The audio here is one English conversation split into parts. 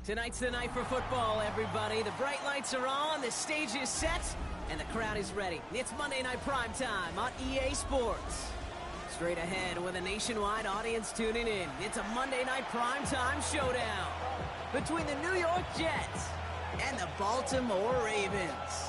Tonight's the night for football, everybody. The bright lights are on, the stage is set, and the crowd is ready. It's Monday Night Primetime on EA Sports. Straight ahead with a nationwide audience tuning in, it's a Monday Night Primetime showdown between the New York Jets and the Baltimore Ravens.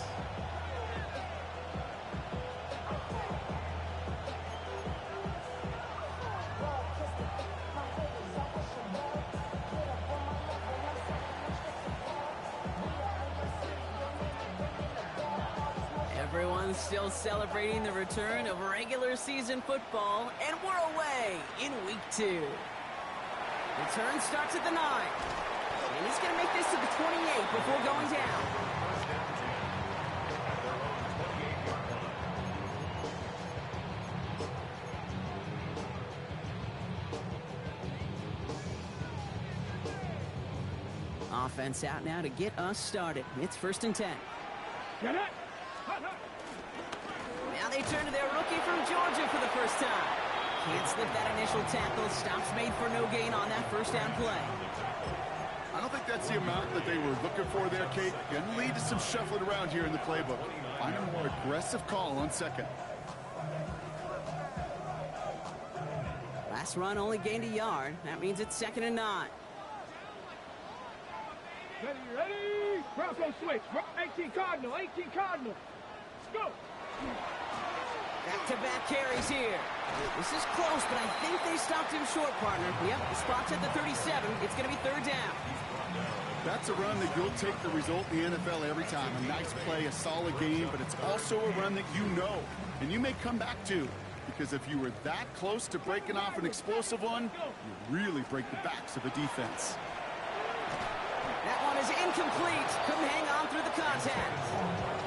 Everyone's still celebrating the return of regular season football, and we're away in week 2. Return starts at the 9, and he's going to make this to the 28 before going down. Offense out now to get us started. It's 1st and 10. Get it! Now they turn to their rookie from Georgia for the first time. Can't slip that initial tackle. Stops made for no gain on that first down play. I don't think that's the amount that they were looking for there, Kate. Going to lead to some shuffling around here in the playbook. Find a more aggressive call on second. Last run only gained a yard. That means it's 2nd and 9. Ready? Bronco switch. 18 Cardinal. Let's go. Back-to-back carries here. This is close, but I think they stopped him short, partner. Yep, the spot's at the 37. It's going to be 3rd down. That's a run that you'll take the result in the NFL every time. A nice play, a solid game, but it's also a run that you know, and you may come back to. Because if you were that close to breaking off an explosive one, you really break the backs of a defense. That one is incomplete. Couldn't hang on through the contact.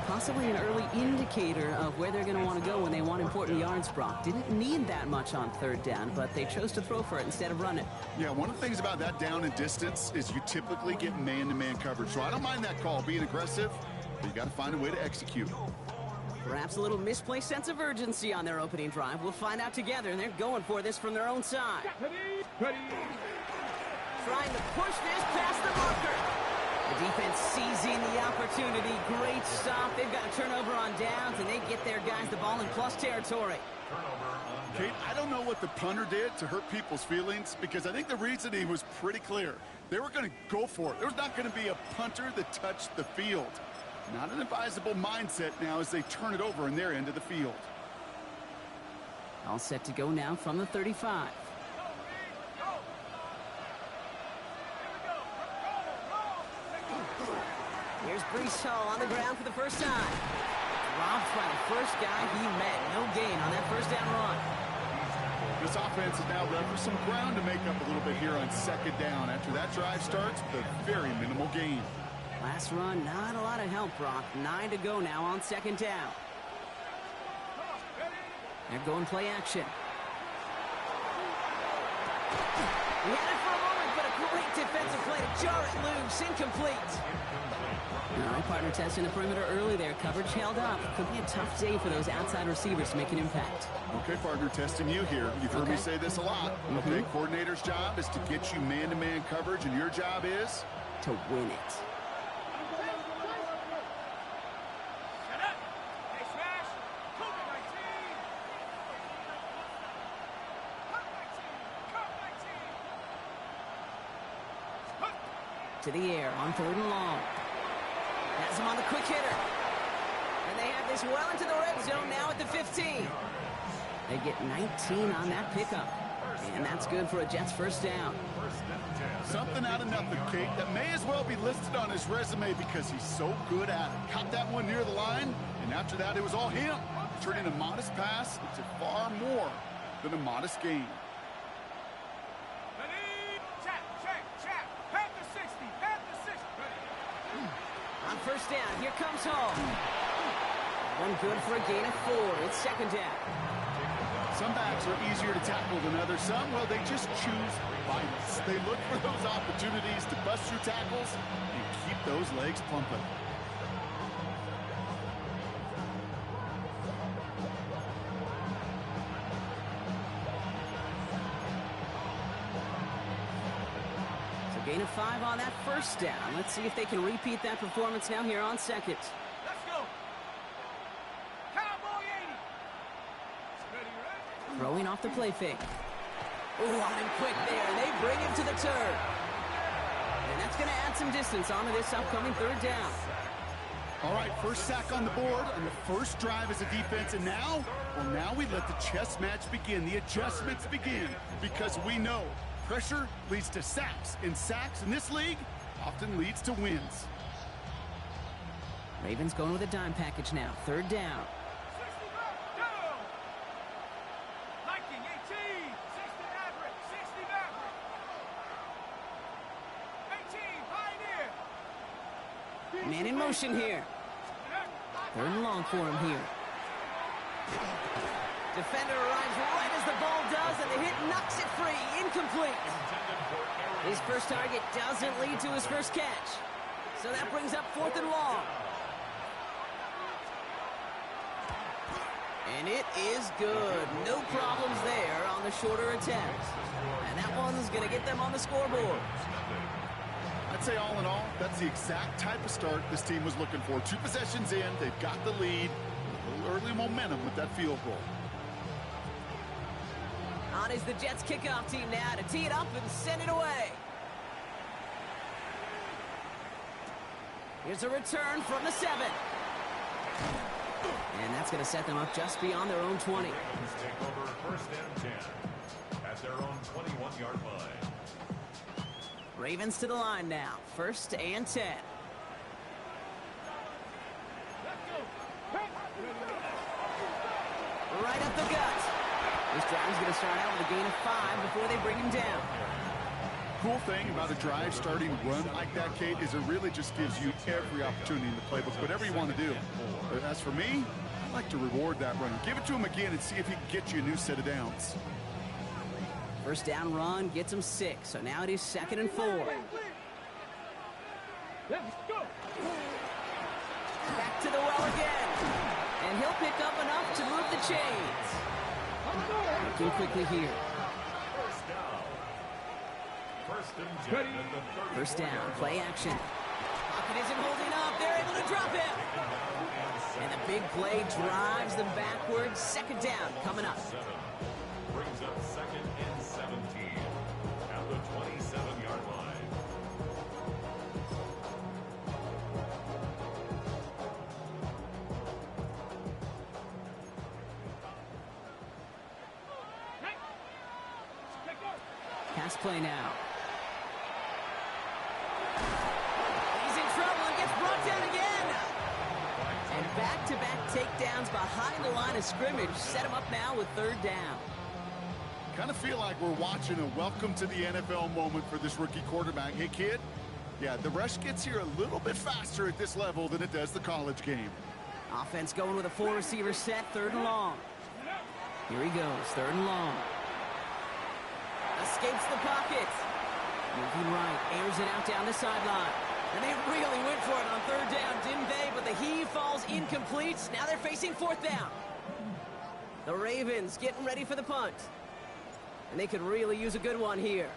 Possibly an early indicator of where they're going to want to go when they want important yards, Brock. Didn't need that much on 3rd down, but they chose to throw for it instead of run it. Yeah, one of the things about that down and distance is you typically get man-to-man coverage. So I don't mind that call, being aggressive, but you got to find a way to execute. Perhaps a little misplaced sense of urgency on their opening drive. We'll find out together, and they're going for this from their own side. Ready. Trying to push this past the marker. The defense seizing the opportunity. Great stop. They've got a turnover on downs, and they get their guys the ball in plus territory. Kate, I don't know what the punter did to hurt people's feelings, because I think the reasoning was pretty clear. They were going to go for it. There's not going to be a punter that touched the field. Not an advisable mindset now as they turn it over in their end of the field. All set to go now from the 35. Here's Breece Hall on the ground for the first time. Robbed by the first guy he met. No gain on that first down run. This offense is now left with some ground to make up a little bit here on 2nd down. After that drive starts with a very minimal gain. Last run, not a lot of help, Brock. 9 to go now on 2nd down. They're going play action. He had it for a moment, but a great defensive play to jar it loose. Incomplete. All right, partner testing the perimeter early there. Coverage held up. Could be a tough day for those outside receivers to make an impact. Okay, partner, testing you here. You've heard me say this a lot. Okay, coordinator's job is to get you man-to-man coverage, and your job is? To win it. To the air on 3rd and long. Has him on the quick hitter. And they have this well into the red zone now at the 15. They get 19 on that pickup. And that's good for a Jets first down. Something out of nothing, Kate, that may as well be listed on his resume because he's so good at it. Caught that one near the line, and after that it was all him. Turning a modest pass into far more than a modest gain. On first down, here comes Hall. One good for a gain of 4. It's 2nd down. Some backs are easier to tackle than others. Some, well, they just choose violence. They look for those opportunities to bust through tackles and keep those legs pumping. Gain of 5 on that first down. Let's see if they can repeat that performance now here on second. Let's go. Cowboy 80. Steady, right? Throwing off the play fake. Ooh, on him quick there. They bring him to the turn. And that's going to add some distance onto this upcoming third down. All right, first sack on the board on the first drive as a defense, and now, well, now we let the chess match begin, the adjustments begin, because we know pressure leads to sacks, and sacks in this league often leads to wins. Ravens going with a dime package now, third down. 60 back, down. Liking 18. 60 Maverick. 60 Maverick. 18 Pioneer. Man in motion here. Third and long for him here. Defender arrives right as the ball does, and the hit knocks it free. Incomplete. His first target doesn't lead to his first catch. So that brings up fourth and long. And it is good. No problems there on the shorter attempt. And that one's going to get them on the scoreboard. I'd say all in all, that's the exact type of start this team was looking for. 2 possessions in, they've got the lead. A little early momentum with that field goal. On is the Jets kickoff team now to tee it up and send it away. Here's a return from the 7. And that's going to set them up just beyond their own 20. Take over first and 10 at their own 21-yard line. Ravens to the line now. First and 10. Right up the gut. This drive's going to start out with a gain of 5 before they bring him down. Cool thing about a drive starting run like that, Kate, is it really just gives you every opportunity in the playbook, whatever you want to do. But as for me, I like to reward that run. Give it to him again and see if he can get you a new set of downs. First down run gets him 6, so now it is 2nd and 4. Let's go. Back to the well again. And he'll pick up enough to move the chains. Looking quickly here. First down, play action. Pocket isn't holding up. They're able to drop him. And the big play drives them backwards. Second down coming up. Brings up 2nd and 17 at the 27-yard line. Pass play now. He's in trouble and gets brought down again. And back-to-back takedowns behind the line of scrimmage set him up now with third down. Kind of feel like we're watching a welcome to the NFL moment for this rookie quarterback. Hey, kid, yeah, the rush gets here a little bit faster at this level than it does the college game. Offense going with a 4-receiver set, third and long. Here he goes, third and long. Escapes the pocket. Moving right, airs it out down the sideline. And they really went for it on third down, didn't they? But the heave falls incomplete. Now they're facing fourth down. The Ravens getting ready for the punt. And they could really use a good one here.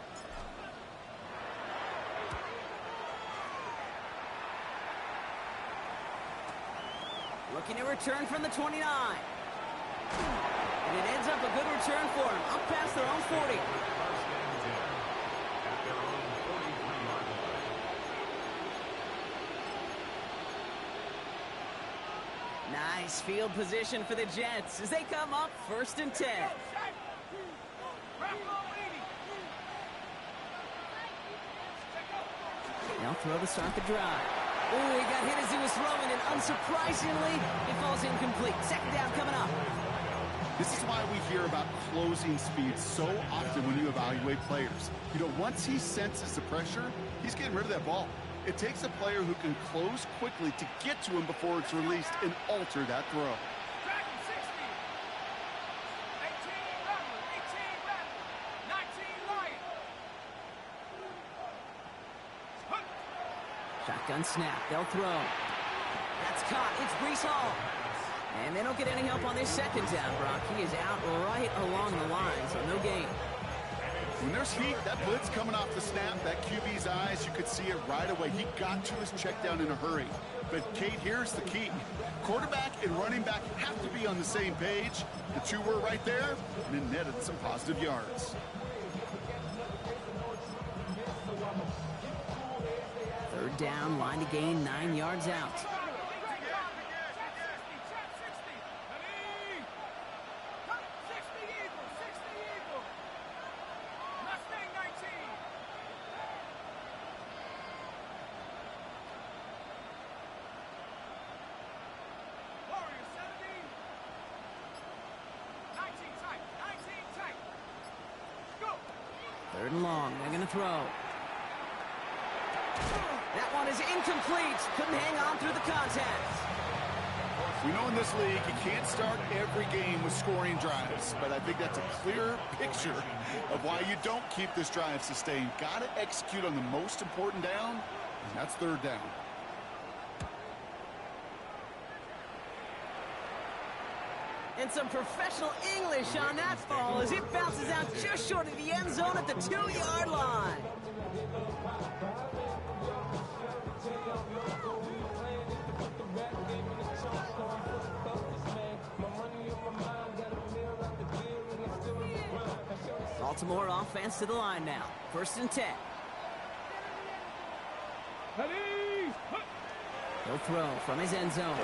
Looking to return from the 29. And it ends up a good return for him, up past their own 40. Nice field position for the Jets as they come up first and 10. They'll throw to start the drive. Oh, he got hit as he was throwing, and unsurprisingly, it falls incomplete. Second down coming up. This is why we hear about closing speed so often when you evaluate players. You know, once he senses the pressure, he's getting rid of that ball. It takes a player who can close quickly to get to him before it's released and alter that throw. Shotgun snap. They'll throw. That's caught. It's Breece Hall. And they don't get any help on this second down, Brock. He is out right along the line, so no gain. When there's heat, that blitz coming off the snap, that QB's eyes, you could see it right away. He got to his check down in a hurry. But, Kate, here's the key. Quarterback and running back have to be on the same page. The two were right there, and it netted some positive yards. Third down, line to gain 9 yards out. Third and long, they're going to throw. That one is incomplete. Couldn't hang on through the contact. We know in this league you can't start every game with scoring drives, but I think that's a clear picture of why you don't keep this drive sustained. Got to execute on the most important down, and that's third down. And some professional English on that ball as it bounces out just short of the end zone at the 2-yard line. Baltimore offense to the line now. 1st and 10. He'll throw from his end zone.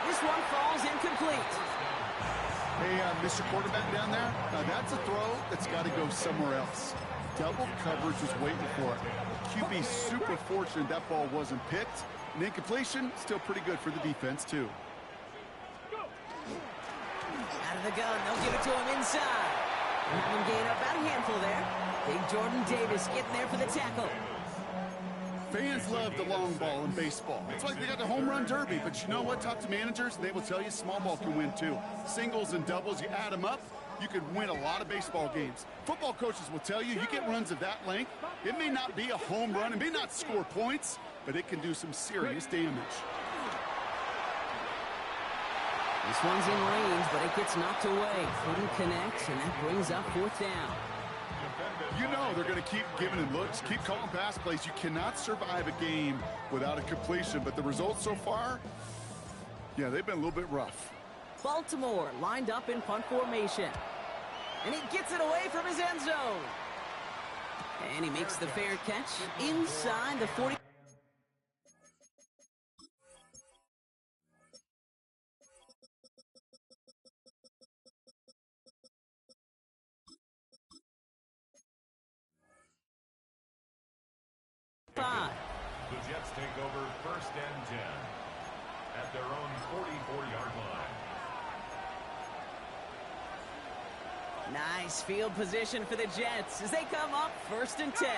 This one falls incomplete. Hey, Mr. Quarterback down there, that's a throw that's got to go somewhere else. Double coverage was waiting for it. QB super fortunate that ball wasn't picked. And incompletion, still pretty good for the defense, too. Out of the gun, they'll give it to him inside. And have him gain about a handful there. Big Jordan Davis getting there for the tackle. Fans love the long ball in baseball. It's like they got the home run derby, but you know what? Talk to managers, and they will tell you small ball can win too. Singles and doubles, you add them up, you can win a lot of baseball games. Football coaches will tell you, you get runs of that length, it may not be a home run, it may not score points, but it can do some serious damage. This one's in range, but it gets knocked away. Couldn't connect, and that brings up 4th down. You know they're going to keep giving him looks, keep calling pass plays. You cannot survive a game without a completion, but the results so far, yeah, they've been a little bit rough. Baltimore lined up in punt formation. And he gets it away from his end zone. And he makes the fair catch inside the 40. The Jets take over 1st and 10 at their own 44-yard line. Nice field position for the Jets as they come up 1st and 10.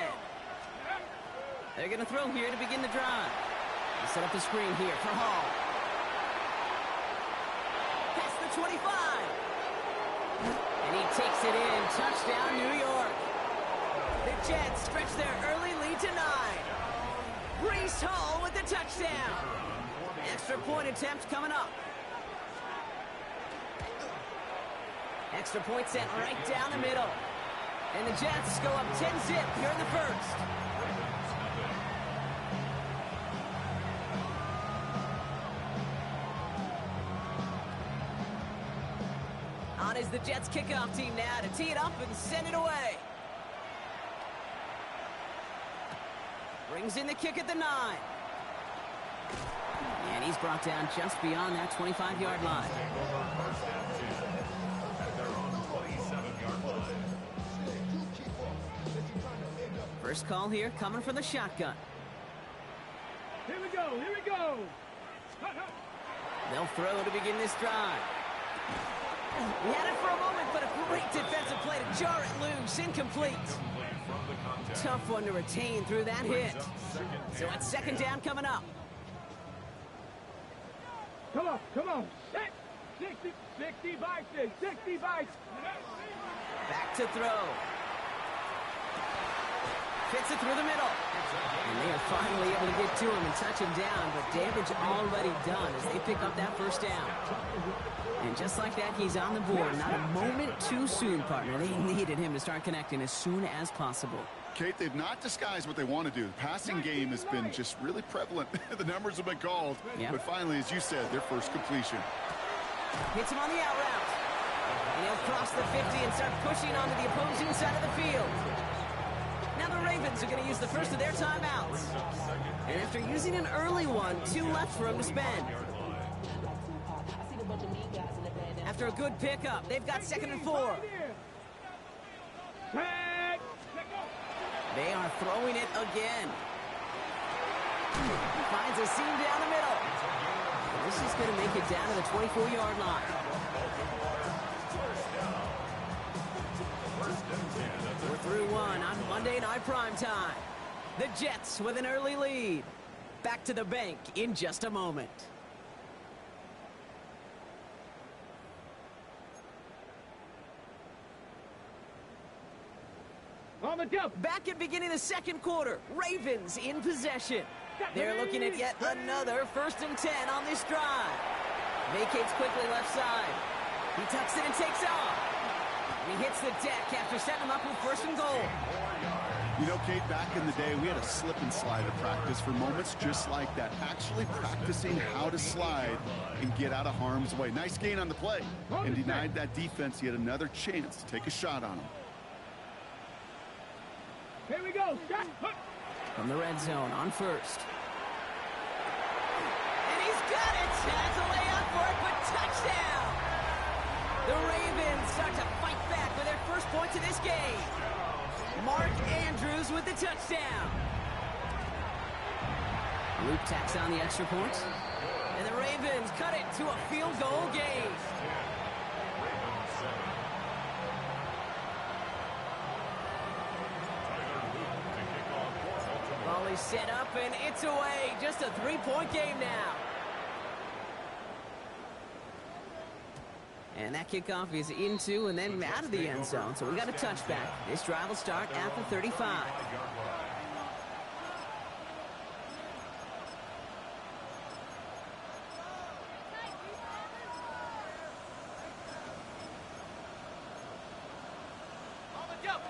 They're going to throw here to begin the drive. They set up the screen here for Hall. Past the 25. And he takes it in. Touchdown, New York. The Jets stretch their early lead to 9. Breece Hall with the touchdown. Extra point attempt coming up. Extra point sent right down the middle. And the Jets go up 10-zip here in the 1st. On is the Jets kickoff team now to tee it up and send it away. Brings in the kick at the 9. And he's brought down just beyond that 25-yard line. First call here coming from the shotgun. Here we go, here we go. They'll throw to begin this drive. He had it for a moment, but a great defensive play to jar it loose. Incomplete. Tough one to retain through that hit. So it's 2nd down coming up. Come on. 60 by 6, 60 by 6. Back to throw. Fits it through the middle. And they are finally able to get to him and touch him down, but damage already done as they pick up that first down. And just like that, he's on the board. Not a moment too soon, partner. They needed him to start connecting as soon as possible. Kate, they've not disguised what they want to do. The passing game has been just really prevalent. The numbers have been called. Yep. But finally, as you said, their first completion. Hits him on the out route. And he'll cross the 50 and start pushing onto the opposing side of the field. Now the Ravens are going to use the first of their timeouts. And after using an early one, 2 left for him to spend. After a good pickup, they've got 2nd and 4. They are throwing it again. Finds a seam down the middle. This is going to make it down to the 24-yard line. We're through one on Monday Night Primetime. The Jets with an early lead. Back to the bank in just a moment. On the jump. Back at beginning of the second quarter. Ravens in possession. They're looking at yet another 1st and 10 on this drive. Vacates quickly left side. He tucks it and takes off. And he hits the deck after setting him up with 1st and goal. You know, Kate, back in the day, we had a slip and slide at practice for moments just like that. Actually practicing how to slide and get out of harm's way. Nice gain on the play. And denied that defense yet another chance to take a shot on him. Here we go. From the red zone on 1st. And he's got it. Has a layup for it, but touchdown. The Ravens start to fight back with their first points of this game. Mark Andrews with the touchdown. Luke tacks on the extra point. And the Ravens cut it to a field goal game. Ball is set up and it's away. Just a 3-point game now. And that kickoff is into and then out of the end zone. So we got a touchback. This drive will start at the 35.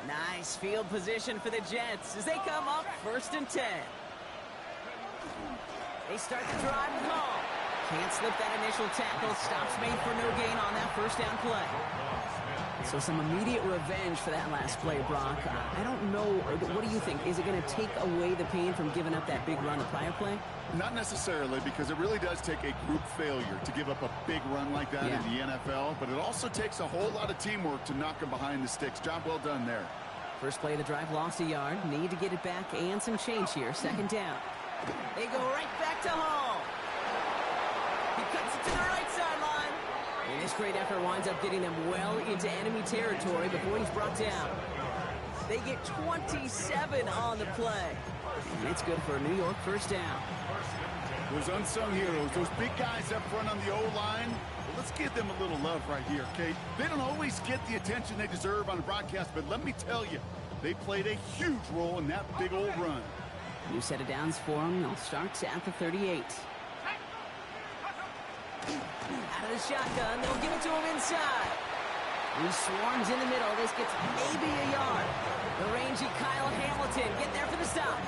Nice field position for the Jets as they come up 1st and 10. They start the drive with Hall. Can't slip that initial tackle. Stops made for no gain on that 1st down play. So some immediate revenge for that last play, Brock. I don't know. What do you think? Is it going to take away the pain from giving up that big run the prior play? Not necessarily, because it really does take a group failure to give up a big run like that in the NFL. But it also takes a whole lot of teamwork to knock them behind the sticks. Job well done there. First play of the drive lost a yard. Need to get it back and some change here. 2nd down. They go right back to Hall. He cuts it to the right sideline. And this great effort winds up getting them well into enemy territory before he's brought down. They get 27 on the play. And it's good for a New York 1st down. Those unsung heroes, those big guys up front on the O-line, well, let's give them a little love right here, Kate. They don't always get the attention they deserve on the broadcast, but let me tell you, they played a huge role in that big old run. New set of downs for them. They'll start at the 38. Out of the shotgun, they'll give it to him inside. He swarms in the middle. This gets maybe a yard. The rangy Kyle Hamilton getting there for the stop.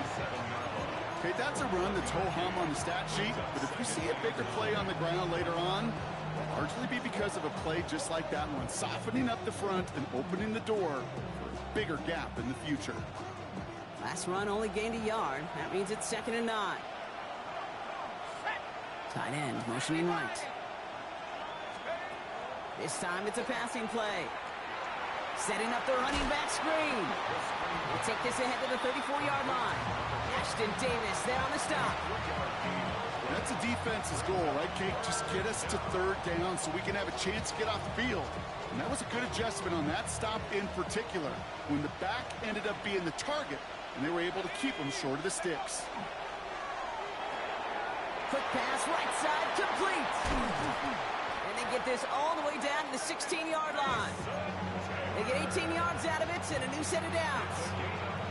Okay, that's a run that's ho-hum on the stat sheet, but if you see a bigger play on the ground later on, it'll largely be because of a play just like that one, softening up the front and opening the door for a bigger gap in the future. Last run only gained a yard. That means it's 2nd and 9. Tight end motioning right. This time it's a passing play. Setting up the running back screen. We'll take this ahead to the 34-yard line. Ashton Davis there on the stop. That's a defense's goal, right, Kate? Just get us to 3rd down so we can have a chance to get off the field. And that was a good adjustment on that stop in particular, when the back ended up being the target, and they were able to keep them short of the sticks. Quick pass, right side, complete. And they get this all the way down to the 16-yard line. They get 18 yards out of it and a new set of downs.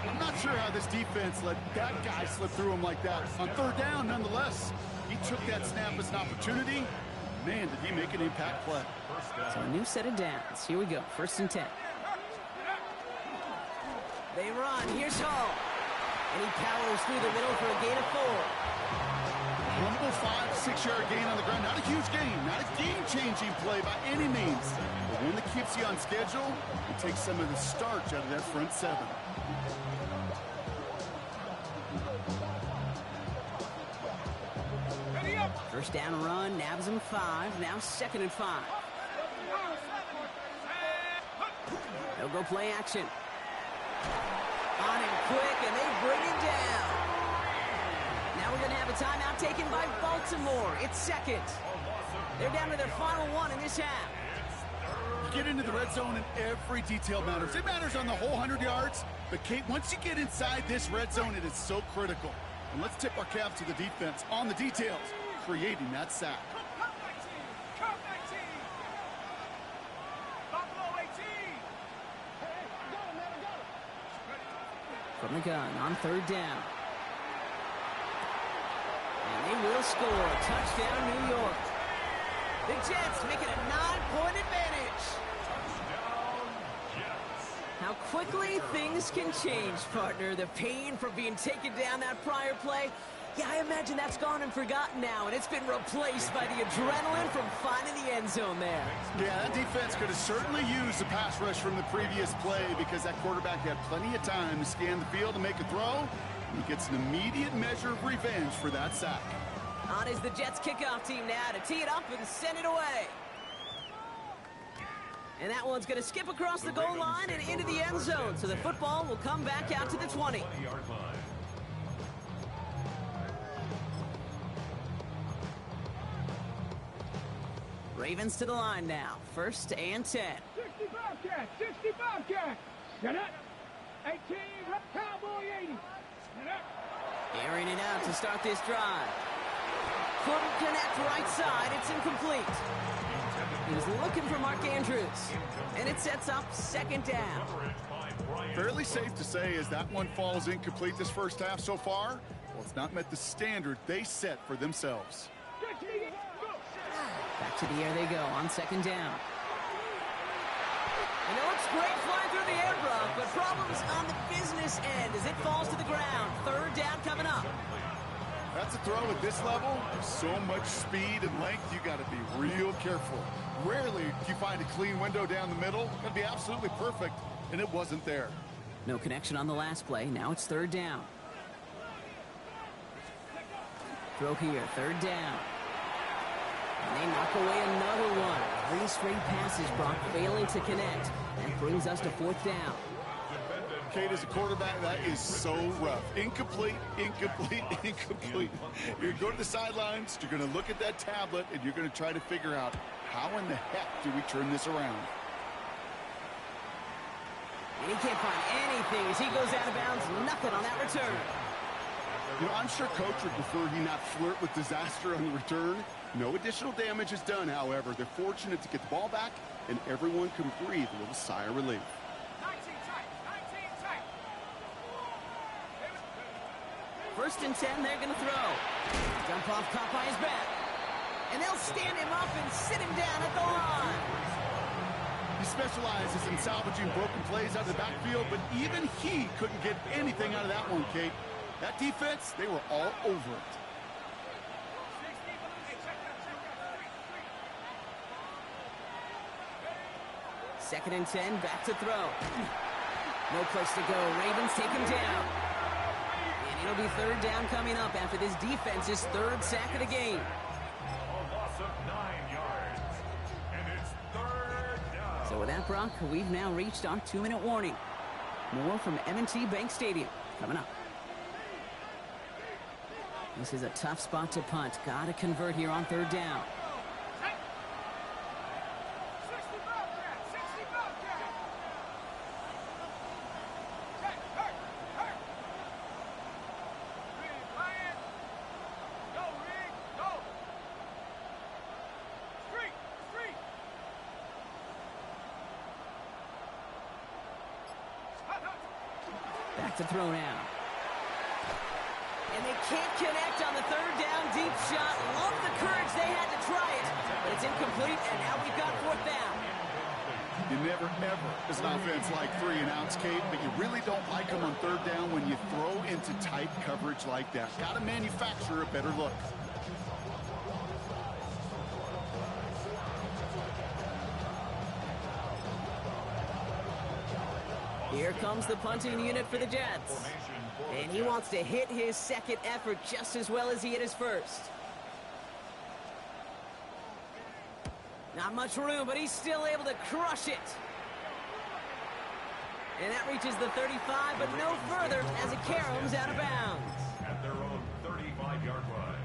I'm not sure how this defense let that guy slip through him like that. On third down, nonetheless, he took that snap as an opportunity. Man, did he make an impact play. So a new set of downs. Here we go. 1st and 10. They run. Here's Hall. And he powers through the middle for a gain of 4. Humble 5-6-yard gain on the ground. Not a huge gain. Not a game-changing play by any means. But one that keeps you on schedule and takes some of the starch out of that front 7. First down run, nabs him 5. Now 2nd and 5. They'll go play action. On him quick, and they bring him down. Now we're going to have a timeout taken by Baltimore. It's 2nd. They're down to their final 1 in this half. You get into the red zone and every detail matters. It matters on the whole 100 yards. But, Kate, once you get inside this red zone, it is so critical. And let's tip our cap to the defense on the details, creating that sack. From the gun on 3rd down. And they will score. Touchdown, New York. The Jets make it a 9-point advantage. How quickly things can change, partner. The pain from being taken down that prior play. Yeah, I imagine that's gone and forgotten now, and it's been replaced by the adrenaline from finding the end zone there. Yeah, that defense could have certainly used the pass rush from the previous play because that quarterback had plenty of time to scan the field and make a throw. He gets an immediate measure of revenge for that sack. On is the Jets kickoff team now to tee it up and send it away. And that one's going to skip across the goal line and into the end zone, so the football will come back out to the 20. Ravens to the line now. 1st and 10. 60 Bobcats, 60 Bobcats. Get up. 18, Cowboy 80. Get up. Airing it out to start this drive. Couldn't connect right side. It's incomplete. He was looking for Mark Andrews. And it sets up 2nd down. Fairly safe to say as that one falls incomplete this first half so far, well, it's not met the standard they set for themselves. Back to the air they go on 2nd down. And it looks great flying through the air, Brock, but problems on the business end as it falls to the ground. 3rd down coming up. That's a throw at this level. There's so much speed and length, you got to be real careful. Rarely do you find a clean window down the middle. It'd be absolutely perfect, and it wasn't there. No connection on the last play. Now it's 3rd down. Throw here, 3rd down. And they knock away another one. 3 straight passes, Brock failing to connect. That brings us to 4th down. Kate, as a quarterback, that is so rough. Incomplete, incomplete, incomplete. You're going to go to the sidelines, you're going to look at that tablet, and you're going to try to figure out how in the heck do we turn this around. And he can't find anything as he goes out of bounds. Nothing on that return. You know, I'm sure Coach would prefer he not flirt with disaster on the return. No additional damage is done, however. They're fortunate to get the ball back, and everyone can breathe a little sigh of relief. 19 tight. 19 tight. 1st and 10, they're going to throw. Jump off caught by his back. And they'll stand him up and sit him down at the line. He specializes in salvaging broken plays out of the backfield, but even he couldn't get anything out of that one, Kate. That defense, they were all over it. Second and 10, back to throw. No place to go. Ravens take him down. And it'll be 3rd down coming up after this defense's 3rd sack of the game. A loss of 9 yards. And it's 3rd down. So with that, Brock, we've now reached our 2-minute warning. More from M&T Bank Stadium coming up. This is a tough spot to punt. Got to convert here on 3rd down. 60 Bobcats, 60 Bobcats. Hurt. Rig, Ryan. Go, Rig, go. Street. Back to throw now. And they can't connect on the third down deep shot. Love the courage they had to try it. But it's incomplete, and now we've got fourth down. You never, ever, as an offense, like 3-and-outs, Kate, but you really don't like them on third down when you throw into tight coverage like that. Got to manufacture a better look. Here comes the punting unit for the Jets. And he wants to hit his second effort just as well as he hit his first. Not much room, but he's still able to crush it. And that reaches the 35, but no further as it caroms out of bounds. At their own 35-yard line.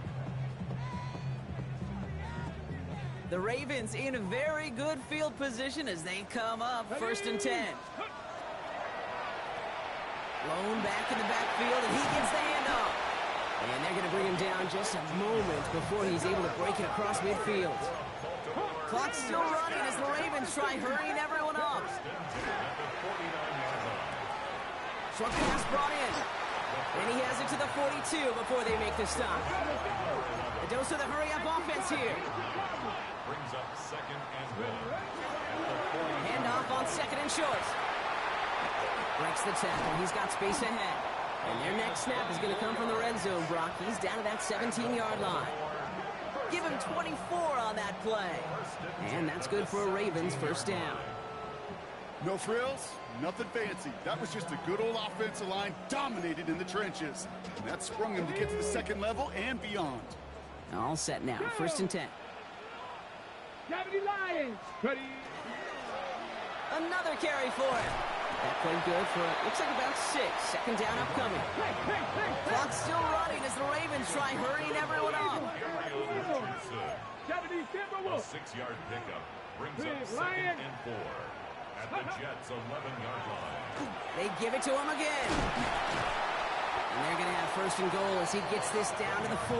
The Ravens in a very good field position as they come up 1st and 10. Blown back in the backfield, and he gets the handoff. And they're going to bring him down just a moment before he's able to break it across midfield. Clock's still running as the Ravens try hurrying everyone up. Short pass brought in. And he has it to the 42 before they make the stop. A dose of the hurry-up offense here. Brings up 2nd and 1. Handoff on 2nd and short. Breaks the tackle. He's got space ahead. And their next snap is going to come from the red zone, Brock. He's down to that 17-yard line. Give him 24 on that play. And that's good for a Ravens first down. No frills, nothing fancy. That was just a good old offensive line dominated in the trenches. And that sprung him to get to the second level and beyond. All set now. 1st and 10. Deputy Lions. Ready. Another carry for him. That played good for, looks like about 6. 2nd down upcoming. Clock's still running as the Ravens try hurrying everyone up. Deputy A Timberwolf. 6-yard pickup brings up 2nd and 4. At the Jets' 11-yard line. They give it to him again. And they're going to have 1st and goal as he gets this down to the 4.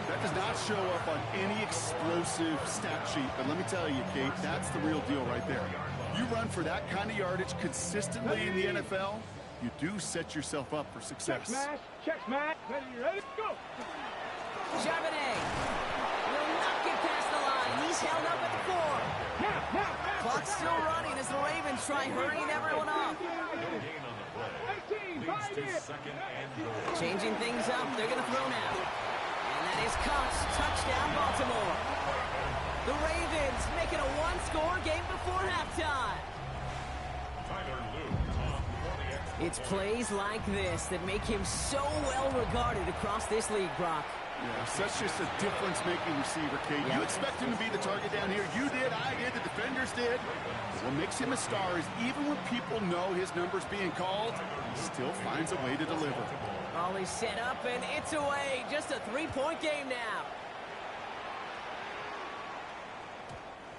That does not show up on any explosive stat sheet, but let me tell you, Kate, that's the real deal right there. You run for that kind of yardage consistently in the NFL, you do set yourself up for success. Check smash. Ready, go. Charbonnet will not get past the line. He's held up at the 4. Clock's still running as the Ravens try hurrying everyone up. No gain on the play. Leads to 2nd and goal. Changing things up. They're going to throw now. And that is caught. Touchdown, Baltimore. The Ravens making a one-score game before halftime. Tyler Luke on for the extra It's plays like this that make him so well regarded across this league, Brock. Yeah, such just a difference-making receiver, Kate. Yeah. You expect him to be the target down here. You did, I did, the defenders did. What makes him a star is even when people know his number's being called, he still finds a way to deliver. Ball is set up, and it's away. Just a 3-point game now.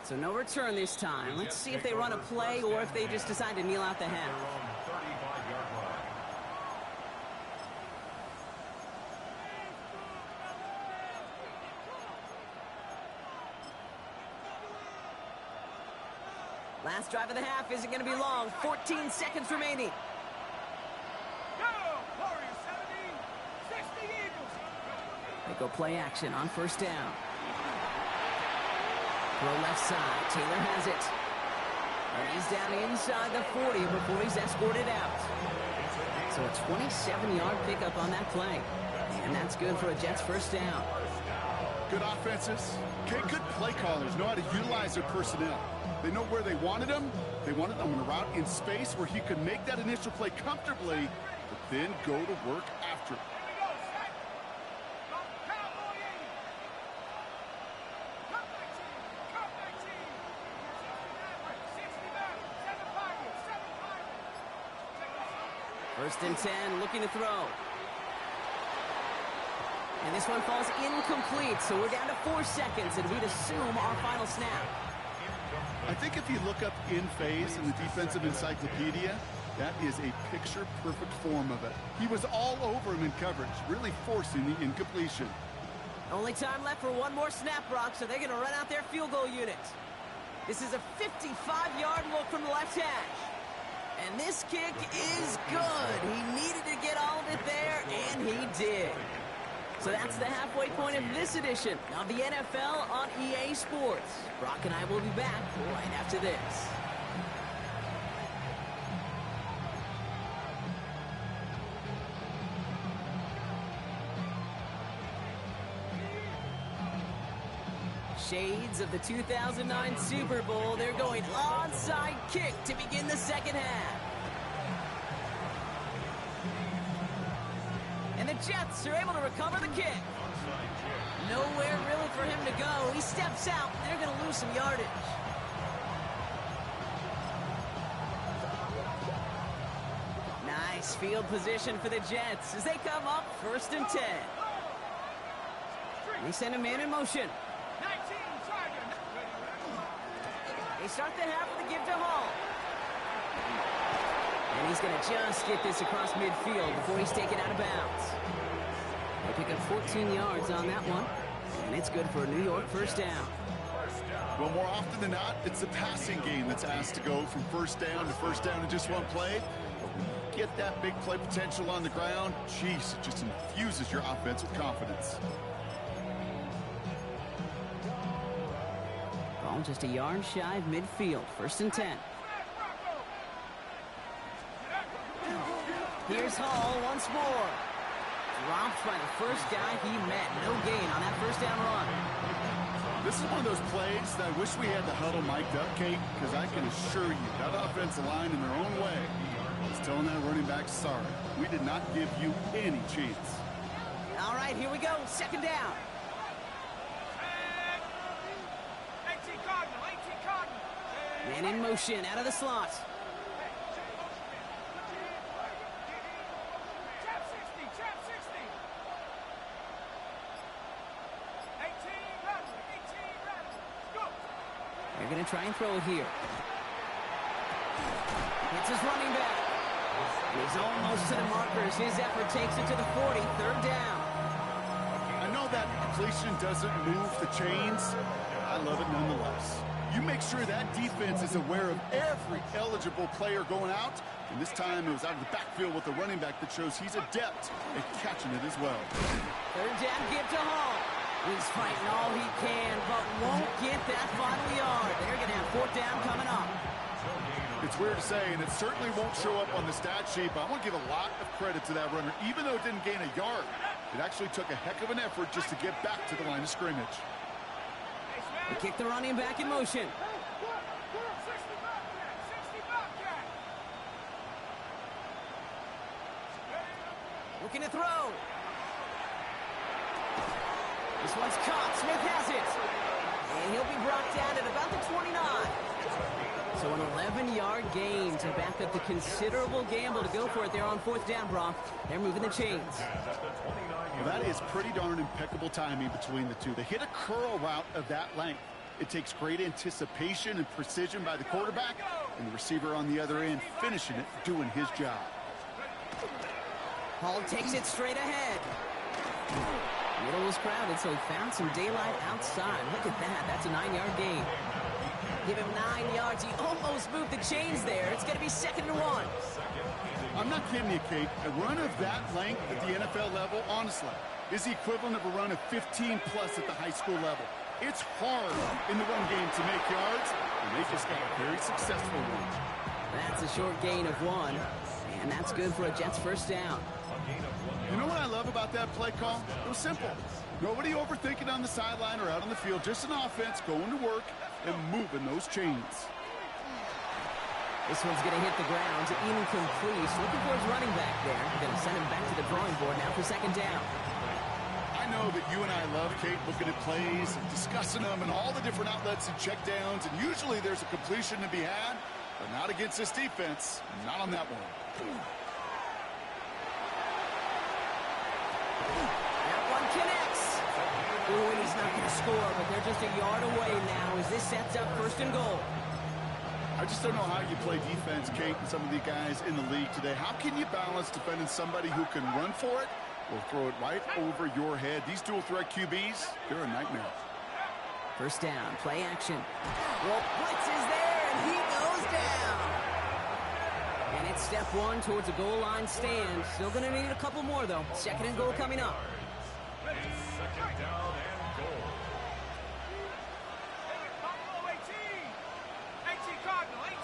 So no return this time. Let's see if they run a play or if they just decide to kneel out the half. their own 35-yard line. Last drive of the half isn't going to be long. 14 seconds remaining. Go. Warriors 17. 60 Eagles. They go play action on 1st down. Throw left side. Taylor has it. And he's down inside the 40 before he's escorted out. So a 27-yard pickup on that play. And that's good for a Jets first down. Good offenses. Okay, good play callers know how to utilize their personnel. They know where they wanted them. They wanted them on a route in space where he could make that initial play comfortably, but then go to work after. First and 10, looking to throw. And this one falls incomplete, so we're down to 4 seconds, and we'd assume our final snap. I think if you look up in phase in the defensive encyclopedia, that is a picture-perfect form of it. He was all over him in coverage, really forcing the incompletion. Only time left for one more snap, Brock, so they're going to run out their field goal unit. This is a 55-yard look from the left hash. And this kick is good. He needed to get all of it there, and he did. So that's the halfway point of this edition of the NFL on EA Sports. Brock and I will be back right after this. Shades of the 2009 Super Bowl. They're going onside kick to begin the second half. And the Jets are able to recover the kick. Nowhere really for him to go. He steps out. They're going to lose some yardage. Nice field position for the Jets as they come up 1st and 10. They send a man in motion. They start the half with a give to Hall. And he's going to just get this across midfield before he's taken out of bounds. They pick up 14 yards on that one. And it's good for a New York first down. Well, more often than not, it's the passing game that's asked to go from first down to first down in just one play. But when you get that big play potential on the ground, geez, it just infuses your offense with confidence. Ball just a yard shy of midfield. 1st and 10. Here's Hall once more. Dropped by the first guy he met. No gain on that first down run. This is one of those plays that I wish we had the huddle mic'd up, Kate, because I can assure you that offensive line in their own way is telling that running back, sorry, we did not give you any chance. All right, here we go. 2nd down. Man in motion out of the slot. They're going to try and throw it here. It's his running back. He's almost to the markers. His effort takes it to the 40. 3rd down. I know that completion doesn't move the chains. I love it nonetheless. You make sure that defense is aware of every eligible player going out. And this time it was out of the backfield with a running back that shows he's adept at catching it as well. 3rd down, give to Hall. He's fighting all he can, but won't get that final yard. They're going to have 4th down coming up. It's weird to say, and it certainly won't show up on the stat sheet, but I want to give a lot of credit to that runner. Even though it didn't gain a yard, it actually took a heck of an effort just to get back to the line of scrimmage. They kick the running back in motion. Looking to throw. This one's caught. Smith has it. And he'll be brought down at about the 29. So an 11-yard gain to back up the considerable gamble to go for it there on 4th down, Brock. They're moving the chains. Well, that is pretty darn impeccable timing between the two. They hit a curl route of that length. It takes great anticipation and precision by the quarterback, and the receiver on the other end finishing it, doing his job. Hall takes it straight ahead. Middle was crowded, so he found some daylight outside. Look at that. That's a 9-yard gain. Give him 9 yards. He almost moved the chains there. It's going to be 2nd and 1. I'm not kidding you, Kate. A run of that length at the NFL level, honestly, is the equivalent of a run of 15-plus at the high school level. It's hard in the run game to make yards, and they just got a very successful one. That's a short gain of 1, and that's good for a Jets first down. You know what I love about that play call? It was simple. Nobody overthinking on the sideline or out on the field. Just an offense going to work and moving those chains. This one's going to hit the ground. Incomplete. Looking for his running back there. Going to send him back to the drawing board now for 2nd down. I know that you and I love, Kate, looking at plays and discussing them and all the different outlets and checkdowns, and usually there's a completion to be had, but not against this defense. Not on that one. That one connects. Ooh, and he's not going to score, but they're just a yard away now as this sets up 1st and goal. I just don't know how you play defense, Kate, and some of the guys in the league today. How can you balance defending somebody who can run for it or throw it right over your head? These dual threat QBs, they're a nightmare. 1st down, play action. Well, Blitz is there, and he goes down. It's step one towards a goal line stand. Still going to need a couple more, though. Second and goal coming up. Second down and goal. 18 Cardinal, 19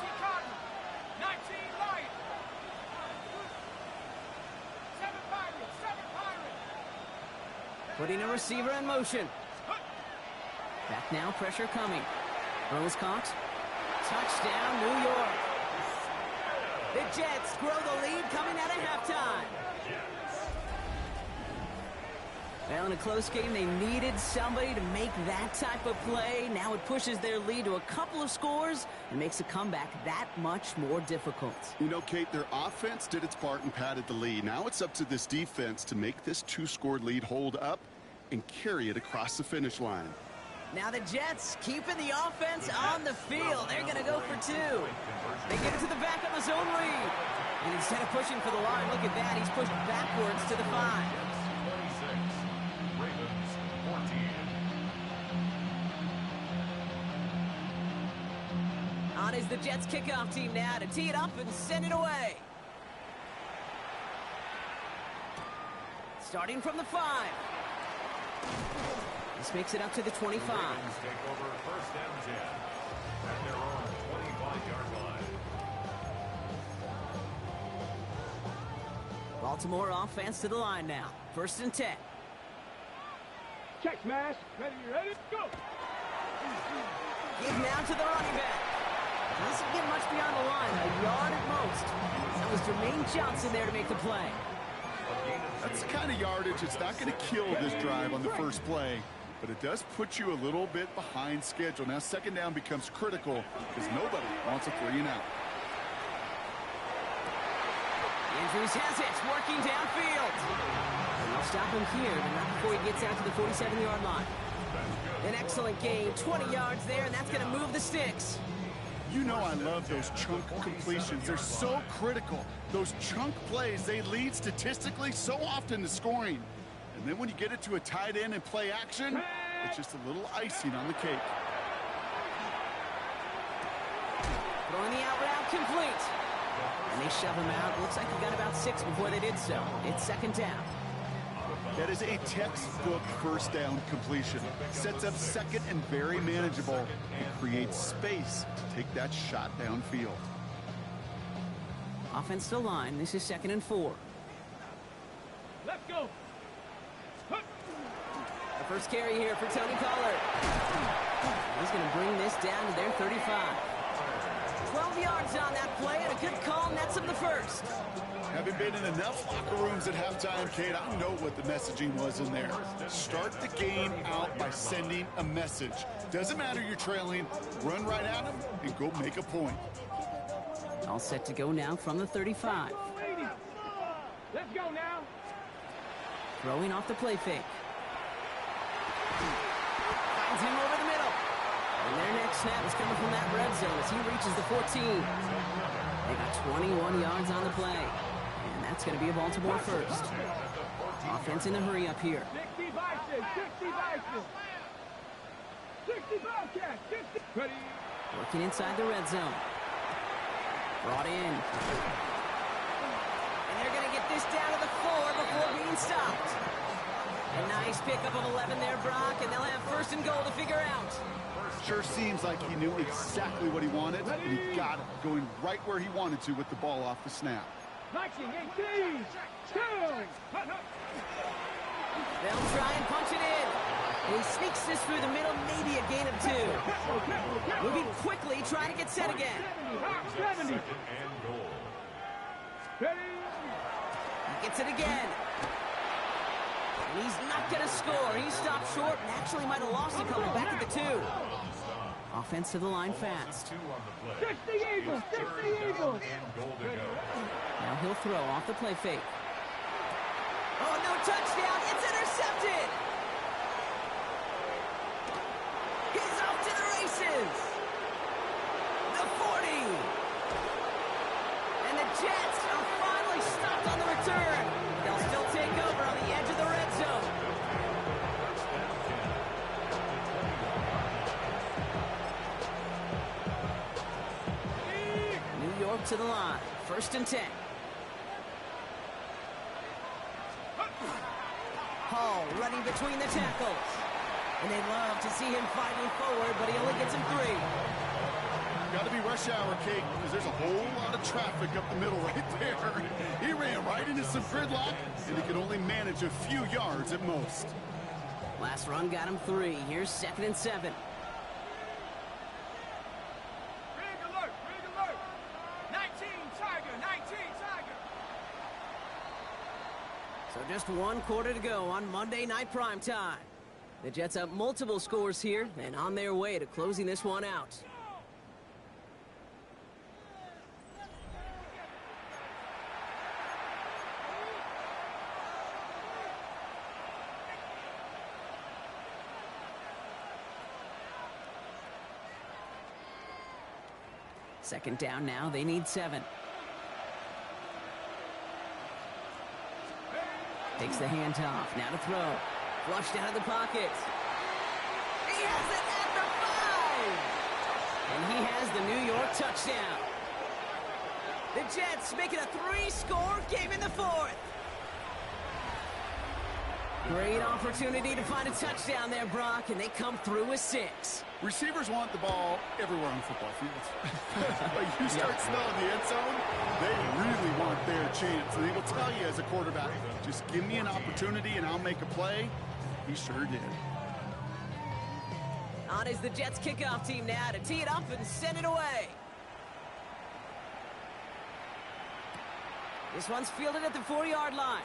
Lion. 7 Pirates. Putting a receiver in motion. Back now, pressure coming. Throws caught. Touchdown, New York. The Jets grow the lead coming out of halftime. Well, in a close game, they needed somebody to make that type of play. Now it pushes their lead to a couple of scores and makes a comeback that much more difficult. You know, Kate, their offense did its part and padded the lead. Now it's up to this defense to make this 2-score lead hold up and carry it across the finish line. Now the Jets keeping the offense on the field. They're going to go for two. They get it to the back on the zone read. And instead of pushing for the line, look at that. He's pushed backwards to the 5. 26. Ravens 14. On is the Jets kickoff team now to tee it up and send it away. Starting from the 5. This makes it up to the 25. Ravens take over first and 10 at their own 25-yard line. Baltimore offense to the line now. First and 10. Check smash. Ready, go. Give now to the running back. Doesn't get much beyond the line, a yard at most. That was Jermaine Johnson there to make the play. That's the kind of yardage that's not going to kill this drive on the first play, but it does put you a little bit behind schedule. Now second down becomes critical because nobody wants a 3 and out. Andrews has it, working downfield. And they'll stop him here, but not before he gets out to the 47-yard line. An excellent gain, 20 yards there, and that's going to move the sticks. You know I love those chunk completions. They're so critical. Those chunk plays, they lead statistically so often to scoring. And then when you get it to a tight end and play action, it's just a little icing on the cake. Throwing the out route complete. And they shove him out. Looks like he got about 6 before they did so. It's second down. That is a textbook first down completion. Sets up second and very manageable and creates space to take that shot downfield. Offense to line. This is second and 4. Let's go. The first carry here for Tony Pollard. He's going to bring this down to their 35. 12 yards on that play and a good call nets him the first. Having been in enough locker rooms at halftime, Kate, I know what the messaging was in there. Start the game out by sending a message. Doesn't matter you're trailing, run right at them and go make a point. All set to go now from the 35. Let's go now. Throwing off the play fake. Finds him over the middle. And their next snap is coming from that red zone as he reaches the 14. They got 21 yards on the play. And that's going to be a Baltimore first. Offense in the hurry up here. 60 Bison, 60 Bison. 60 Bobcats, 60. Ready. Working inside the red zone. Brought in. And they're going to get this down to the 4 before being stopped. A nice pickup of 11 there, Brock, and they'll have first and goal to figure out. Sure seems like he knew exactly what he wanted, and he got it, going right where he wanted to with the ball off the snap. 19, 18, 2. They'll try and punch it in. And he sneaks this through the middle, maybe a gain of 2. Moving quickly, trying to get set again. 70. Second and goal. Ready. He gets it again. And he's not going to score. He stopped short and actually might have lost a couple back at the 2. Offense to the line fast. 2 on the play. 60 Eagles, 60 Eagles. And goal to go. Now he'll throw off the play fake. Oh, no touchdown. It's intercepted. He's off to the races. The 40. And the Jets are finally stopped on the return. They'll still take over on the edge of the red zone. New York to the line. 1st and 10. Hall running between the tackles. And they love to see him fighting forward, but he only gets him 3. Got to be rush hour, Kate, because there's a whole lot of traffic up the middle right there. He ran right into some gridlock, and he could only manage a few yards at most. Last run got him 3. Here's 2nd and 7. Rig alert, rig alert. 19 Tiger, 19 Tiger. So just 1 quarter to go on Monday Night Primetime. The Jets up multiple scores here and on their way to closing this one out. Second down now, they need 7. Takes the handoff, now to throw. Flushed out of the pocket. He has it at the 5! And he has the New York touchdown. The Jets make it a 3-score game in the 4th. Great opportunity to find a touchdown there, Brock, and they come through with 6. Receivers want the ball everywhere on football fields. But you start smelling the end zone, they really want their chance. And they will tell you as a quarterback, just give me an opportunity and I'll make a play. He sure did. On is the Jets kickoff team now to tee it up and send it away. This one's fielded at the 4-yard line.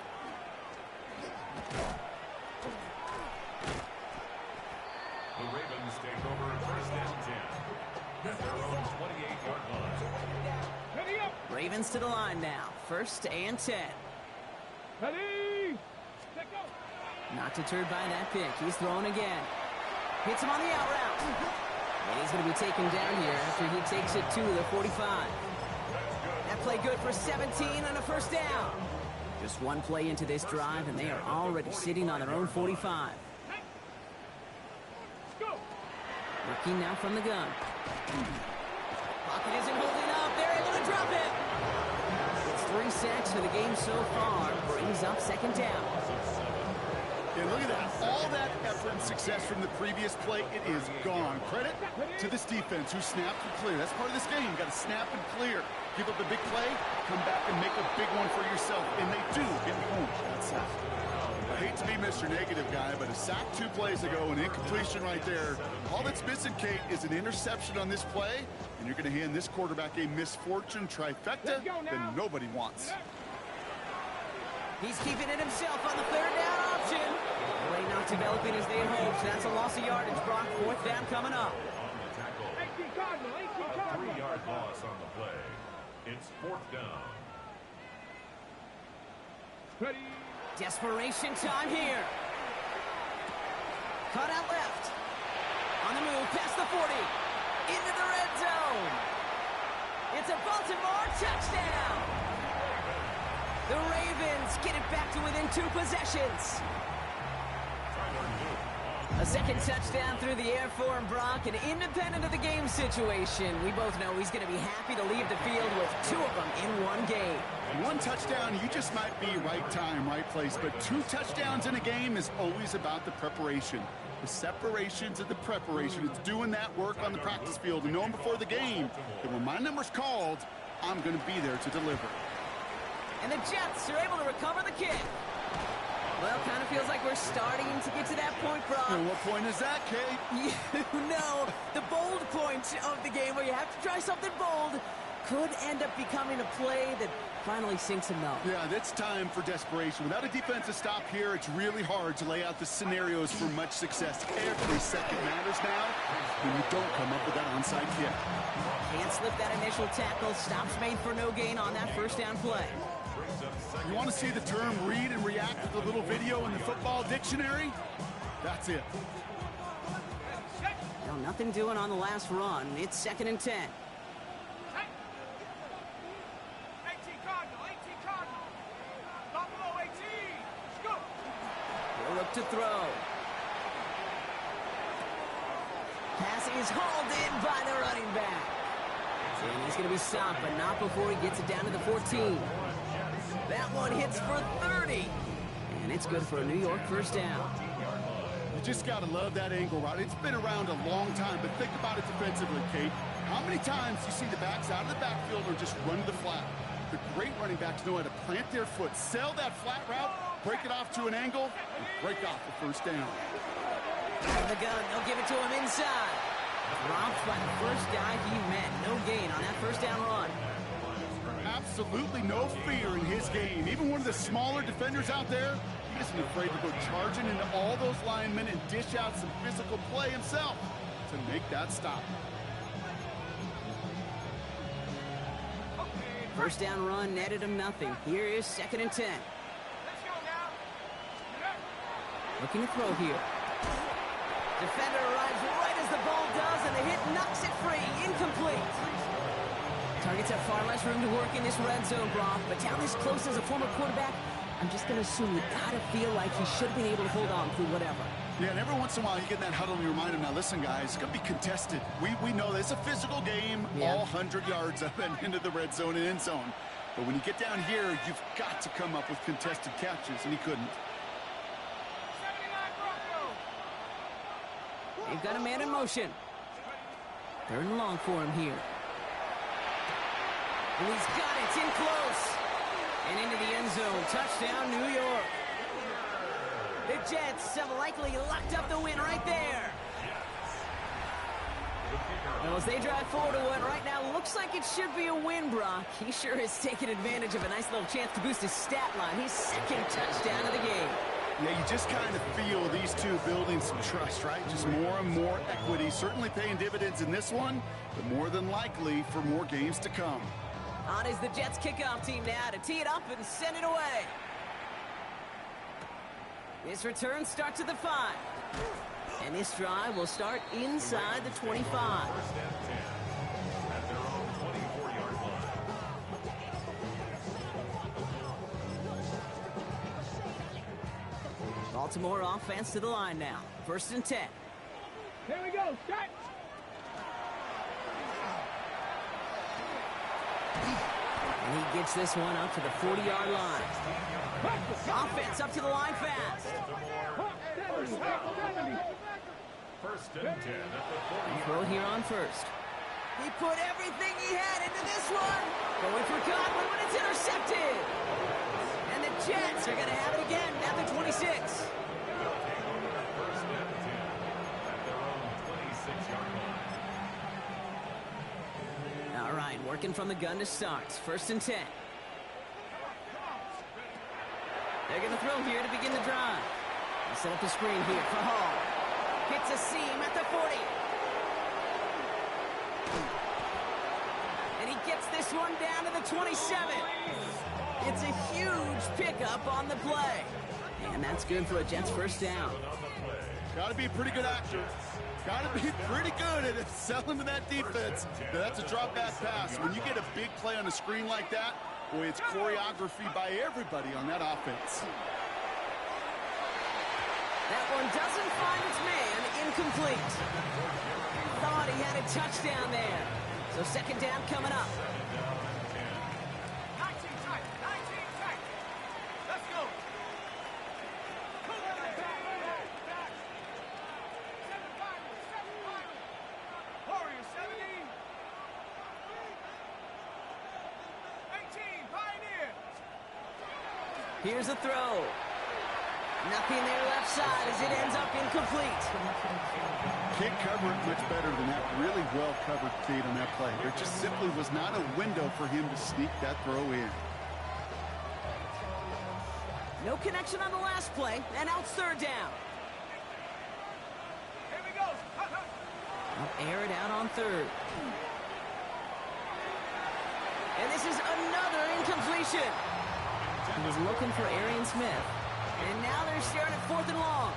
The Ravens take over 1st and 10 at their own 28-yard line. Ready up. Ravens to the line now. 1st and 10. Ready. Let go. Not deterred by that pick. He's throwing again. Hits him on the out route. And he's going to be taken down here after he takes it to the 45. That play good for 17 and a 1st down. Just 1 play into this drive, and they are already sitting on their own 45. Working now from the gun. Pocket isn't holding up. They're able to drop it. It's 3 sacks for the game so far. Brings up 2nd down. And look at that. All that effort and success from the previous play, it is gone. Credit to this defense who snapped and clear. That's part of this game. You got to snap and clear. Give up a big play, come back and make a big one for yourself. And they do get home. That's it. I hate to be Mr. Negative guy, but a sack 2 plays ago, an incompletion right there. All that's missing, Kate, is an interception on this play, and you're going to hand this quarterback a misfortune trifecta that nobody wants. He's keeping it himself on the 3rd down option. Play not developing as they had hoped. That's a loss of yardage, Brock. 4th down coming up. On the tackle, 18 Cardinal, 18 a Cardinal. 3-yard loss on the play. It's 4th down. Ready. Desperation time here. Cut out left. On the move, past the 40. Into the red zone. It's a Baltimore touchdown. The Ravens get it back to within 2 possessions. A 2nd touchdown through the air for him, Brock, and independent of the game situation, we both know he's going to be happy to leave the field with 2 of them in 1 game. 1 touchdown, you just might be right time, right place, but 2 touchdowns in a game is always about the preparation. The separation to the preparation. It's doing that work on the practice field and knowing before the game that when my number's called, I'm going to be there to deliver. And the Jets are able to recover the kick. Well, kind of feels like we're starting to get to that point, Brock. And what point is that, Kate? You know, the bold point of the game where you have to try something bold could end up becoming a play that finally sinks him, though. Yeah, it's time for desperation. Without a defensive stop here, it's really hard to lay out the scenarios for much success. Every second matters now when you don't come up with that onside kick. Can't slip that initial tackle. Stops made for no gain on that 1st down play. You want to see the term read and react with the little video in the football dictionary? That's it. Well, nothing doing on the last run. It's 2nd and 10. 18 Cardinal, 18 Cardinal. Buffalo 18. Let's go. He'll look to throw. Pass is hauled in by the running back. And he's going to be stopped, but not before he gets it down to the 14. That one hits for 30. And it's good for a New York first down. You just got to love that angle route. It's been around a long time, but think about it defensively, Kate. How many times you see the backs out of the backfield or just run to the flat? The great running backs know how to plant their foot, sell that flat route, break it off to an angle, and break off the first down. Out of the gun, they'll give it to him inside. Dropped by the first guy he met. No gain on that first down run. Absolutely no fear in his game. Even one of the smaller defenders out there, he isn't afraid to go charging into all those linemen and dish out some physical play himself to make that stop. First down run netted him nothing. Here is 2nd and 10. Looking to throw here. Defender arrives right as the ball does, and the hit knocks it free. Incomplete. Targets have far less room to work in this red zone, Brock, but down this close as a former quarterback, I'm just going to assume you got to feel like he should have been able to hold on through whatever. Yeah, and every once in a while you get in that huddle and you remind him, now listen, guys, it's going to be contested. We know this is a physical game, all 100 yards up and into the red zone and end zone. But when you get down here, you've got to come up with contested catches, and he couldn't. They've got a man in motion. 3rd and long for him here. And he's got it. It's in close. And into the end zone. Touchdown, New York. The Jets have likely locked up the win right there. Well, as they drive forward to what right now looks like it should be a win, Brock. He sure has taken advantage of a nice little chance to boost his stat line. His 2nd touchdown of the game. Yeah, you just kind of feel these two building some trust, right? Just more and more equity. Certainly paying dividends in this one, but more than likely for more games to come. On is the Jets kickoff team now to tee it up and send it away. This return starts at the 5. And this drive will start inside the 25. First and 10 at their own 24-yard line. Baltimore offense to the line now. 1st and 10. Here we go. Start. And he gets this one up to the 40-yard line. Offense up to the line fast. First and 10 at the 40. Throw here on 1st. He put everything he had into this one. Going for Godwin when it's intercepted. And the Jets are going to have it again at the 26. They'll take over first and 10 at their own 26-yard line. All right, working from the gun to start. 1st and 10. They're going to throw here to begin the drive. They set up the screen here for Hall. Hits a seam at the 40. And he gets this one down to the 27. It's a huge pickup on the play. And that's good for a Jets first down. Got to be a pretty good actor. Got to be pretty good at selling to that defense. Now, that's a drop back pass. When you get a big play on a screen like that, boy, it's choreography by everybody on that offense. That one doesn't find its man. Incomplete. Thought he had a touchdown there. So 2nd down coming up. 19 tight. 19 tight. Let's go. Warriors 70. 18 Pioneers. Here's a throw. Nothing there left side as it ends up incomplete. Can't cover it much better than that. Really well covered, Kate, on that play. There just simply was not a window for him to sneak that throw in. No connection on the last play, and now it's 3rd down. Here we go. I'll air it out on 3rd. And this is another incompletion. He was looking for Arian Smith. And now they're staring at 4th and long.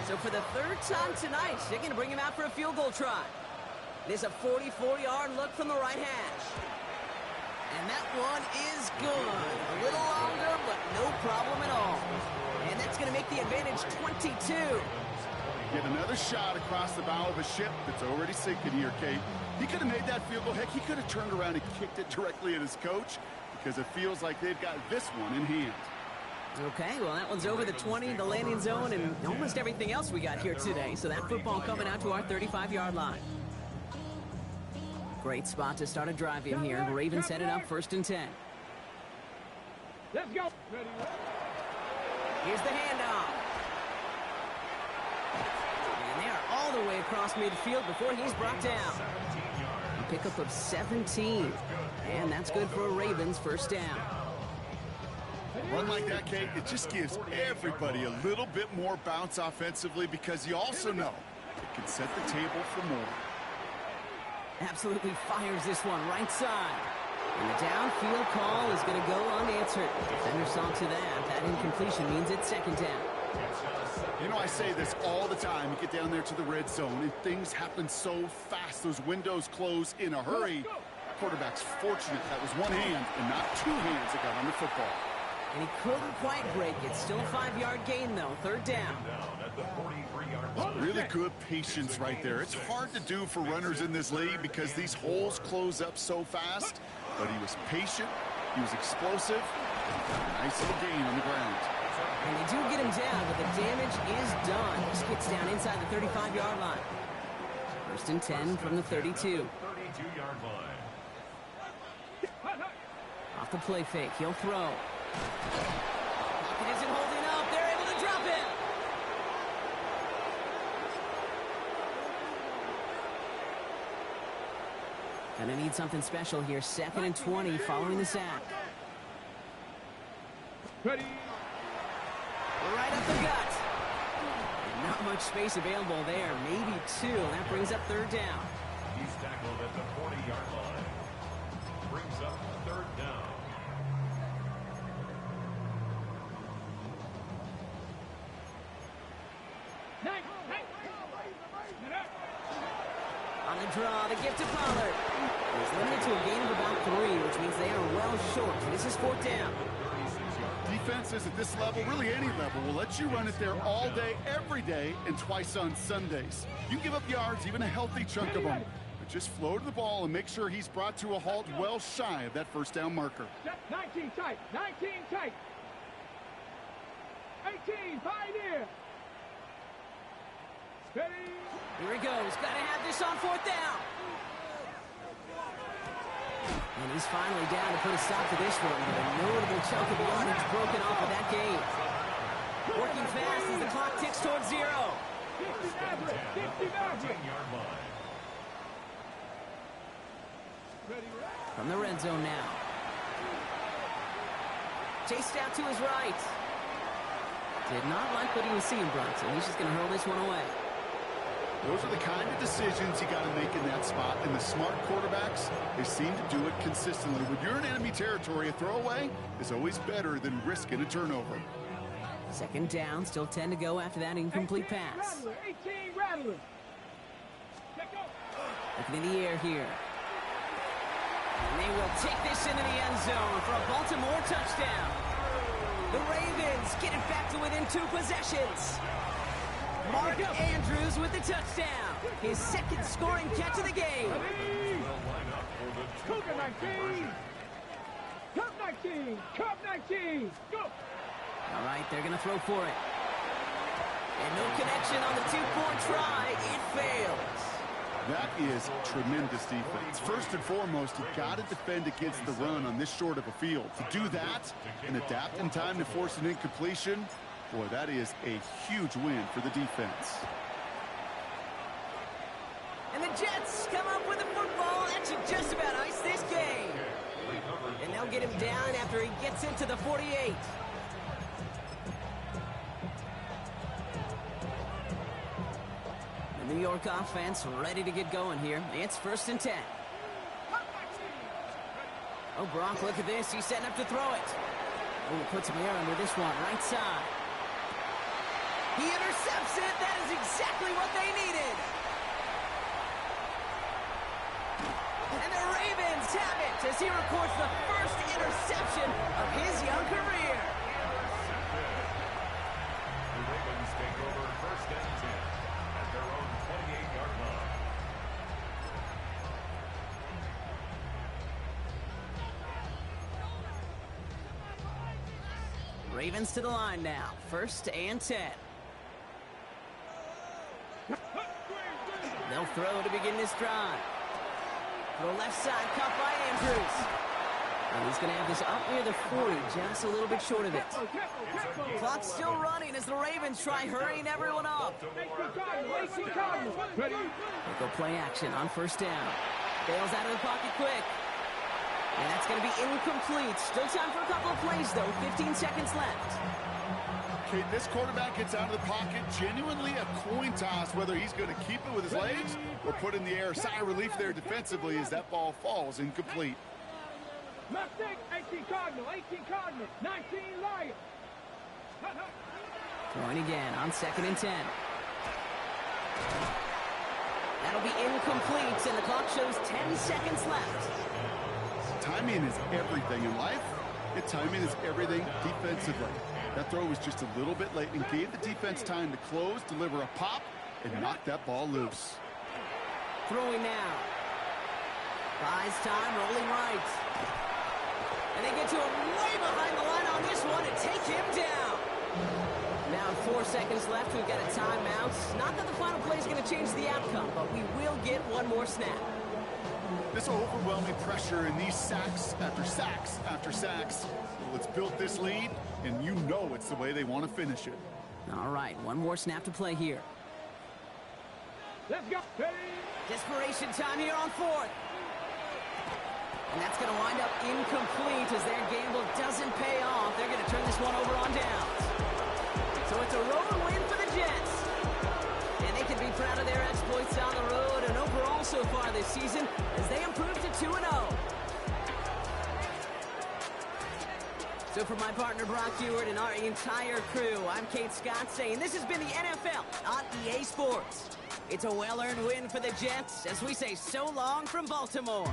So for the 3rd time tonight, they're going to bring him out for a field goal try. This is a 44-yard look from the right hash. And that one is good. A little longer, but no problem at all. And that's going to make the advantage 22. Get another shot across the bow of a ship that's already sinking here, Kate. He could have made that field goal. Heck, he could have turned around and kicked it directly at his coach because it feels like they've got this one in hand. Okay, well, that one's over the 20, the landing zone, and almost everything else we got here today. So that football coming out to our 35-yard line. Great spot to start a drive in here. Ravens headed up 1st and 10. Let's go. Here's the handoff. And they are all the way across midfield before he's brought down. A pickup of 17. And that's good for a Ravens 1st down. A run like that, Kate, it just gives everybody a little bit more bounce offensively because you also know it can set the table for more. Absolutely fires this one right side. And the downfield call is going to go unanswered. Defender saw to that. That incompletion means it's 2nd down. You know, I say this all the time. You get down there to the red zone, and things happen so fast. Those windows close in a hurry. Quarterback's fortunate that was one hand and not two hands that got on the football. And he couldn't quite break it. Still a 5-yard gain, though. 3rd down. Really good patience right there. It's hard to do for runners in this league because these holes close up so fast. But he was patient. He was explosive. Nice little gain on the ground. And they do get him down, but the damage is done. He skips down inside the 35-yard line. 1st and 10 from the 32. 32-yard line. Off the play fake. He'll throw. Pocket isn't holding up. They're able to drop it. Gonna need something special here. 2nd and 20 following the sack. Ready. Right up the gut. And not much space available there. Maybe 2. That brings up 3rd down. He's tackled at the 40-yard line. Brings up 3rd down. On the draw, the gift to Pollard. He's limited to a gain of about 3, which means they are well short. This is 4th down. Defenses at this level, really any level, will let you run it there all day, every day, and twice on Sundays. You give up yards, even a healthy chunk of them. But just float the ball and make sure he's brought to a halt well shy of that 1st down marker. 19 tight. 19 tight. 18. Pioneer. Ready. Here he goes. Got to have this on 4th down. And he's finally down to put a stop to this one. But a notable chunk of yardage broken off of that game. Working fast as the clock ticks towards 0. 50 Maverick. 50 Maverick. 10-yard line. From the red zone now. Chased out to his right. Did not like what he was seeing, Bronson. He's just going to hurl this one away. Those are the kind of decisions you got to make in that spot. And the smart quarterbacks, they seem to do it consistently. When you're in enemy territory, a throwaway is always better than risking a turnover. 2nd down, still 10 to go after that incomplete pass. Rattler. 18 Rattler. Looking in the air here. And they will take this into the end zone for a Baltimore touchdown. The Ravens get it back to within 2 possessions. Mark Andrews with the touchdown. His 2nd scoring catch of the game. Cougar 19. Cup 19. Cup 19. Go. All right, they're going to throw for it. And no connection on the 2-point try. It fails. That is tremendous defense. First and foremost, you got to defend against the run on this short of a field. To do that and adapt in time to force an incompletion, boy, that is a huge win for the defense. And the Jets come up with the football. That should just about ice this game. And they'll get him down after he gets into the 48. The New York offense ready to get going here. It's 1st and 10. Oh, Brock, look at this. He's setting up to throw it. Oh, puts him here under this one, right side. He intercepts it. That is exactly what they needed. And the Ravens have it as he records the first interception of his young career. The Ravens take over 1st and 10. Ravens to the line now. 1st and 10. They'll throw to begin this drive. Throw left side, caught by Andrews. And he's going to have this up near the 40, just a little bit short of it. Clock's still running as the Ravens try hurrying everyone up. They go play action on 1st down. Bails out of the pocket quick. And that's going to be incomplete. Still time for a couple of plays, though. 15 seconds left. Okay, this quarterback gets out of the pocket. Genuinely a coin toss whether he's going to keep it with his legs or put in the air. Sigh of relief there defensively as that ball falls incomplete. Mistake, 18 Cardinal, 18 Cardinal, 19 Lions. Throwing again on 2nd and 10. That'll be incomplete, and the clock shows 10 seconds left. Timing is everything in life, and timing is everything defensively. That throw was just a little bit late and gave the defense time to close, deliver a pop, and knock that ball loose. Throwing now. Buys time, rolling right. And they get to him way behind the line on this one and take him down. Now 4 seconds left. We've got a timeout. Not that the final play is going to change the outcome, but we will get one more snap. This overwhelming pressure and these sacks after sacks after sacks. Well, it's built this lead, and you know it's the way they want to finish it. All right, one more snap to play here. Let's go. Desperation time here on 4th. And that's going to wind up incomplete as their gamble doesn't pay off. They're going to turn this one over on downs. So it's a road win for the Jets. And they can be proud of their exploits on the road and overall so far this season as they improve to 2-0. So for my partner Brock Ewart and our entire crew, I'm Kate Scott saying this has been the NFL on EA Sports. It's a well-earned win for the Jets as we say so long from Baltimore.